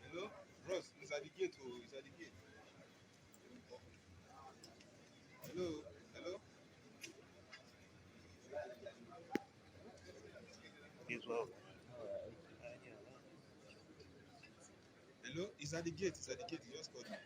Hello? Ross, he's at the gate. Oh, he's at the gate. Hello? Hello? Hello? He's at the gate. He's at the gate. He just called me.